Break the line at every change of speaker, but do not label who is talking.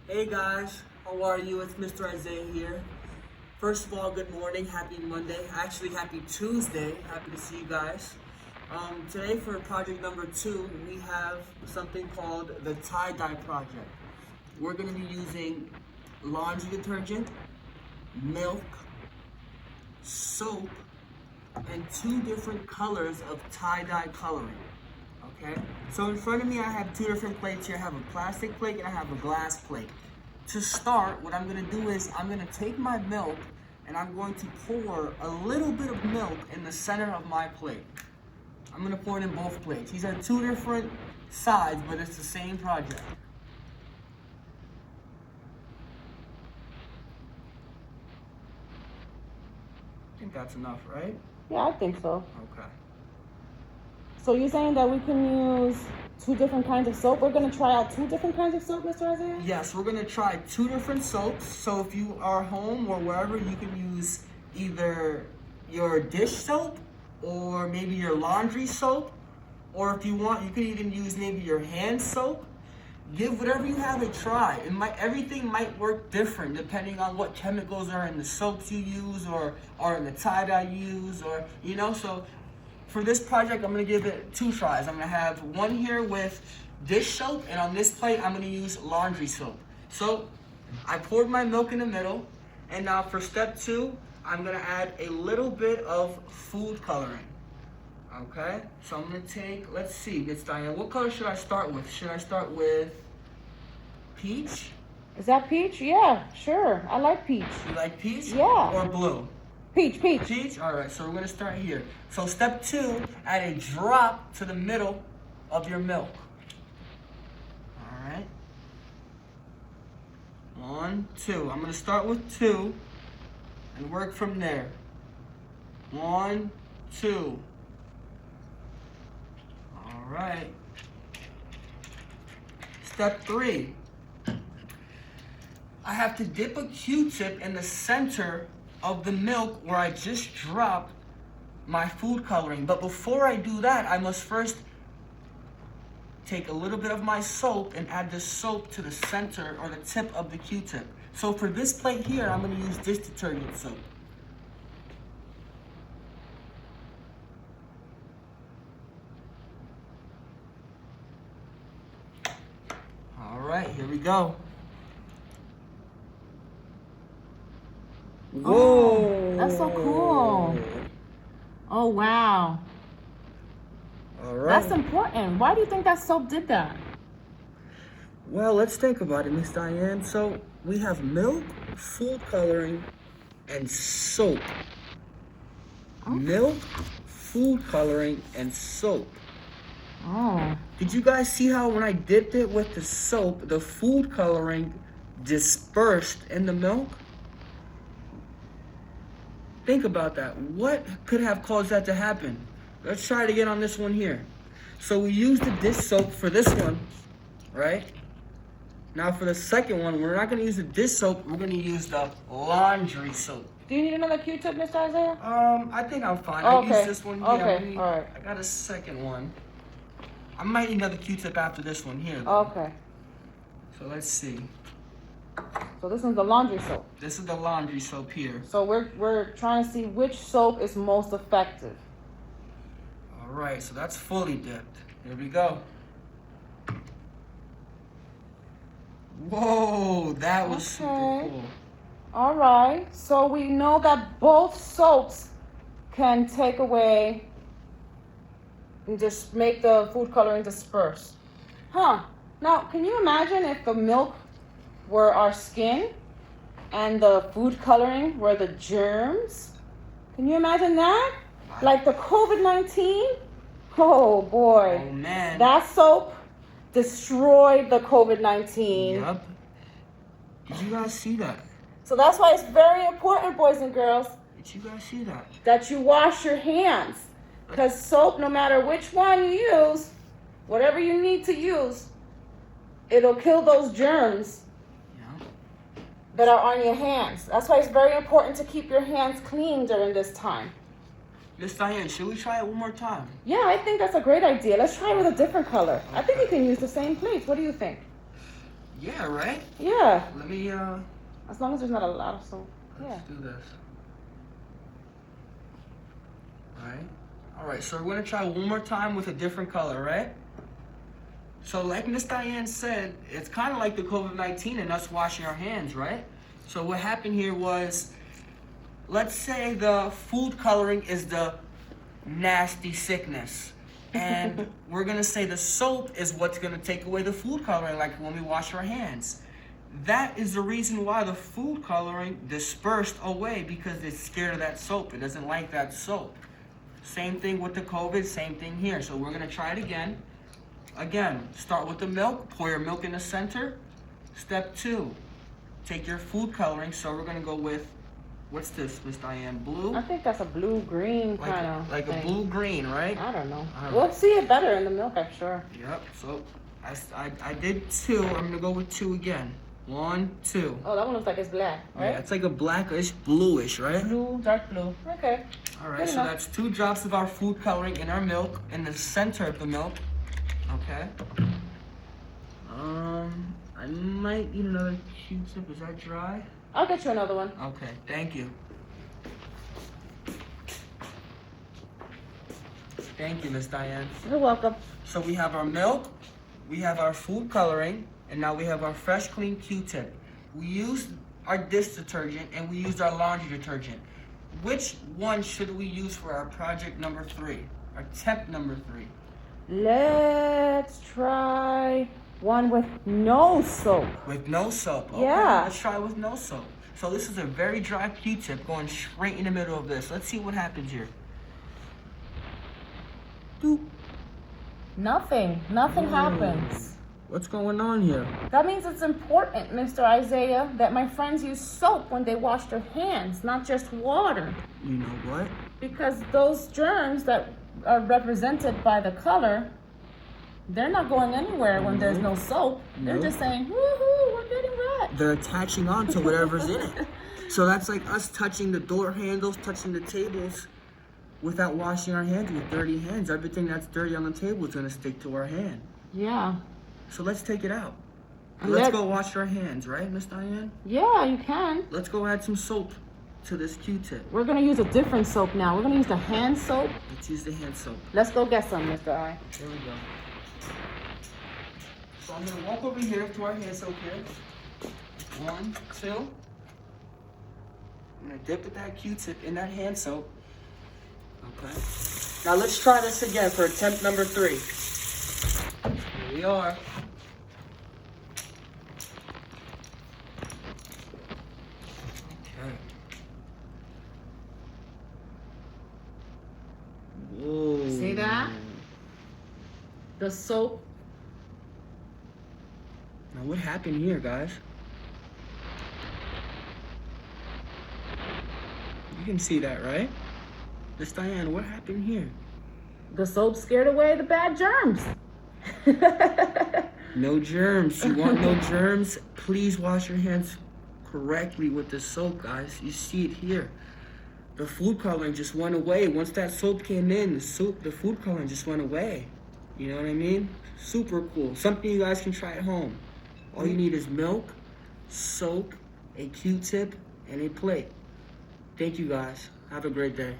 Hey guys, how are you? It's Mr. Isaiah here. First of all, good morning, happy Monday. Actually, happy Tuesday. Happy to see you guys. Today for project number 2, we have something called the tie-dye project. We're going to be using laundry detergent, milk, soap, and 2 different colors of tie-dye coloring. Okay? So in front of me I have 2 different plates here. I have a plastic plate and I have a glass plate. To start, what I'm gonna do is I'm gonna take my milk and I'm going to pour a little bit of milk in the center of my plate. I'm gonna pour it in both plates. These are 2 different sides, but it's the same project. I think that's enough, right?
Yeah, I think so.
Okay.
So you're saying that we can use 2 different kinds of soap? We're gonna try out 2 different kinds of soap, Mr. Isaiah?
Yes, we're gonna try 2 different soaps. So if you are home or wherever, you can use either your dish soap or maybe your laundry soap. Or if you want, you can even use maybe your hand soap. Give whatever you have a try. Everything might work different depending on what chemicals are in the soaps you use or in the tie-dye you use, so for this project, I'm gonna give it 2 tries. I'm gonna have one here with dish soap, and on this plate, I'm gonna use laundry soap. So I poured my milk in the middle, and now for step 2, I'm gonna add a little bit of food coloring. Okay, so I'm gonna take, let's see, Miss Diane, what color should I start with? Should I start with peach?
Is that peach? Yeah, sure. I like peach.
You like peach?
Yeah.
Or blue?
Peach.
Peach? Alright, so we're gonna start here. So step 2, add a drop to the middle of your milk. Alright. 1, 2. I'm gonna start with 2 and work from there. 1, 2. Alright. Step 3. I have to dip a Q-tip in the center of the milk where I just dropped my food coloring. But before I do that, I must first take a little bit of my soap and add the soap to the center or the tip of the Q-tip. So for this plate here, I'm gonna use dish detergent soap. All right, here we go. Whoa!
Oh, that's so cool. Oh, wow.
All right.
That's important. Why do you think that soap did that?
Well, let's think about it, Miss Diane. So we have milk, food coloring, and soap. Milk, food coloring, and soap.
Oh.
Did you guys see how when I dipped it with the soap, the food coloring dispersed in the milk? Think about that. What could have caused that to happen? Let's try it again on this one here. So we used the dish soap for this one, right? Now for the second one, we're not gonna use the dish soap, we're gonna use the laundry soap.
Do you need another Q-tip, Mr. Isaiah?
I think I'm fine.
Okay.
I used this one here.
Okay, all right.
I got a second one. I might need another Q-tip after this one here.
Okay.
So let's see.
So this one's the laundry soap.
This is the laundry soap here.
So we're trying to see which soap is most effective.
All right, so that's fully dipped. Here we go. Whoa, that was super cool.
All right. So we know that both soaps can take away and just make the food coloring disperse. Huh. Now, can you imagine if the milk were our skin and the food coloring were the germs? Can you imagine that? Like the COVID-19? Oh boy.
Oh man.
That soap destroyed the COVID-19.
Yep. Did you guys see that?
So that's why it's very important, boys and girls,
Did you guys see that?
that you wash your hands. Because soap, no matter which one you use, whatever you need to use, it'll kill those germs
Yeah.
that are on your hands. That's why it's very important to keep your hands clean during this time.
Miss Diane, should we try it one more time?
Yeah, I think that's a great idea. Let's try it with a different color. I think you can use the same plates. What do you think?
Yeah, right?
Yeah.
Let me,
As long as there's not a lot of soap. Yeah.
let's do this. Alright. Alright, so we're gonna try one more time with a different color, right? So like Miss Diane said, it's kind of like the COVID-19 and us washing our hands, right? So what happened here was, let's say the food coloring is the nasty sickness. And we're gonna say the soap is what's gonna take away the food coloring, like when we wash our hands. That is the reason why the food coloring dispersed away, because it's scared of that soap. It doesn't like that soap. Same thing with the COVID, same thing here. So we're gonna try it again. Again, start with the milk, pour your milk in the center. Step 2, take your food coloring. So we're gonna go with, what's this, Miss Diane? Blue?
I think that's a blue-green
Like,
kind of
like
thing.
a blue-green, right?
I don't know.
All right.
We'll see it better in the milk, I'm sure.
Yep, so I did 2. I'm gonna go with 2 again. 1, 2.
Oh, that one looks like it's black, right?
Yeah, it's like a blackish, bluish, right?
Blue, dark blue. Okay.
All right,
Good
so
enough.
that's 2 drops of our food coloring in our milk, in the center of the milk. Okay. I might need another Q-tip. Is that dry?
I'll get you another one.
Okay, thank you. Thank you, Miss Diane.
You're welcome.
So we have our milk, we have our food coloring, and now we have our fresh, clean Q-tip. We used our dish detergent and we used our laundry detergent. Which one should we use for our project number 3? Our temp number 3?
Let's try one with no soap.
With no soap. Okay,
Yeah.
let's try with no soap. So this is a very dry Q-tip going straight in the middle of this. Let's see what happens here. Doop.
Nothing happens.
What's going on here?
That means it's important, Mr. Isaiah, that my friends use soap when they wash their hands, not just water.
You know what?
Because those germs that are represented by the color, they're not going anywhere when there's no soap. They're
Nope.
just saying, woohoo, we're getting wet.
They're attaching on to whatever's in it. So that's like us touching the door handles, touching the tables without washing our hands with dirty hands. Everything that's dirty on the table is gonna stick to our hand.
Yeah.
So let's take it out.
And
Let's
let-
go wash our hands, right, Miss Diane?
Yeah, you can.
Let's go add some soap to this Q-tip.
We're gonna use a different soap now. We're gonna use the hand soap.
Let's use the hand soap.
Let's go get some, Mr. I.
There we go. So I'm gonna walk over here to our hand soap here. 1, 2. I'm gonna dip that Q-tip in that hand soap. Okay. Now let's try this again for attempt number 3. Here we are. Okay. Whoa.
See that? The soap.
Now what happened here, guys? You can see that, right? Miss Diane, what happened here?
The soap scared away the bad germs.
No germs. You want no germs? Please wash your hands correctly with the soap, guys. You see it here. The food coloring just went away. Once that soap came in, the food coloring just went away. You know what I mean? Super cool. Something you guys can try at home. All you need is milk, soap, a Q-tip, and a plate. Thank you, guys. Have a great day.